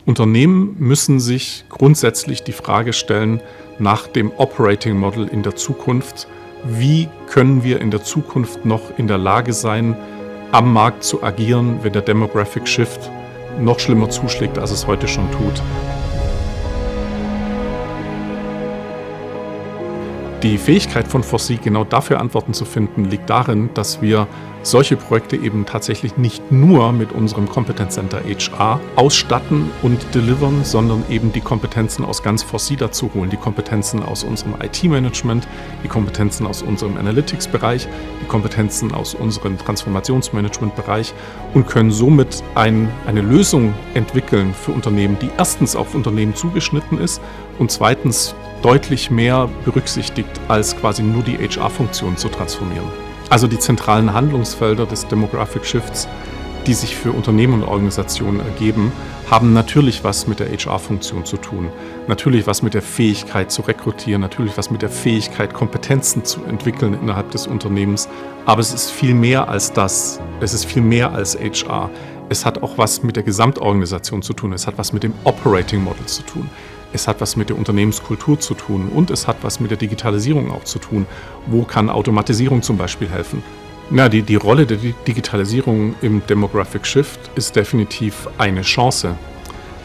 Unternehmen müssen sich grundsätzlich die Frage stellen nach dem Operating Model in der Zukunft. Wie können wir in der Zukunft noch in der Lage sein, am Markt zu agieren, wenn der Demographic Shift noch schlimmer zuschlägt, als es heute schon tut? Die Fähigkeit von FORSEE, genau dafür Antworten zu finden, liegt darin, dass wir solche Projekte eben tatsächlich nicht nur mit unserem Competence Center HR ausstatten und delivern, sondern eben die Kompetenzen aus ganz FORSEE dazu holen. Die Kompetenzen aus unserem IT-Management, die Kompetenzen aus unserem Analytics-Bereich, die Kompetenzen aus unserem Transformationsmanagement-Bereich und können somit eine Lösung entwickeln für Unternehmen, die erstens auf Unternehmen zugeschnitten ist und zweitens deutlich mehr berücksichtigt, als quasi nur die HR-Funktion zu transformieren. Also die zentralen Handlungsfelder des Demographic Shifts, die sich für Unternehmen und Organisationen ergeben, haben natürlich was mit der HR-Funktion zu tun. Natürlich was mit der Fähigkeit zu rekrutieren, natürlich was mit der Fähigkeit, Kompetenzen zu entwickeln innerhalb des Unternehmens. Aber es ist viel mehr als das. Es ist viel mehr als HR. Es hat auch was mit der Gesamtorganisation zu tun. Es hat was mit dem Operating Model zu tun. Es hat was mit der Unternehmenskultur zu tun und es hat was mit der Digitalisierung auch zu tun. Wo kann Automatisierung zum Beispiel helfen? Ja, die Rolle der Digitalisierung im Demographic Shift ist definitiv eine Chance.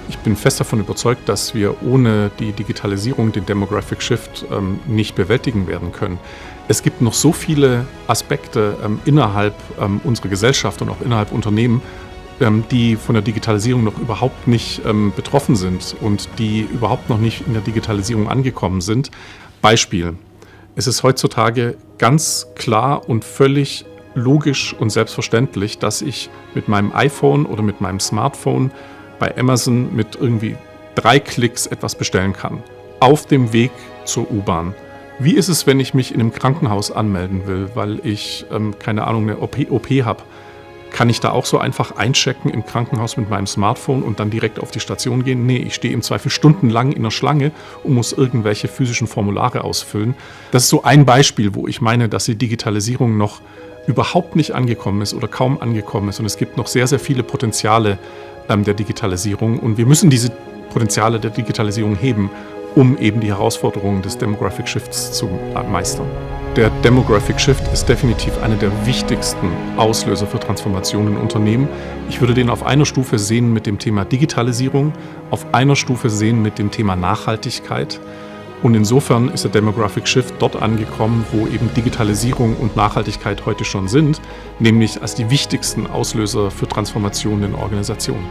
Ich bin fest davon überzeugt, dass wir ohne die Digitalisierung den Demographic Shift nicht bewältigen werden können. Es gibt noch so viele Aspekte innerhalb unserer Gesellschaft und auch innerhalb Unternehmen, die von der Digitalisierung noch überhaupt nicht betroffen sind und die überhaupt noch nicht in der Digitalisierung angekommen sind. Beispiel: Es ist heutzutage ganz klar und völlig logisch und selbstverständlich, dass ich mit meinem iPhone oder mit meinem Smartphone bei Amazon mit irgendwie 3 Klicks etwas bestellen kann. Auf dem Weg zur U-Bahn. Wie ist es, wenn ich mich in einem Krankenhaus anmelden will, weil ich, eine OP habe? Kann ich da auch so einfach einchecken im Krankenhaus mit meinem Smartphone und dann direkt auf die Station gehen? Nee, ich stehe im Zweifel stundenlang in der Schlange und muss irgendwelche physischen Formulare ausfüllen. Das ist so ein Beispiel, wo ich meine, dass die Digitalisierung noch überhaupt nicht angekommen ist oder kaum angekommen ist. Und es gibt noch sehr, sehr viele Potenziale der Digitalisierung. Und wir müssen diese Potenziale der Digitalisierung heben, um eben die Herausforderungen des Demographic Shifts zu meistern. Der Demographic Shift ist definitiv einer der wichtigsten Auslöser für Transformationen in Unternehmen. Ich würde den auf einer Stufe sehen mit dem Thema Digitalisierung, auf einer Stufe sehen mit dem Thema Nachhaltigkeit. Und insofern ist der Demographic Shift dort angekommen, wo eben Digitalisierung und Nachhaltigkeit heute schon sind, nämlich als die wichtigsten Auslöser für Transformationen in Organisationen.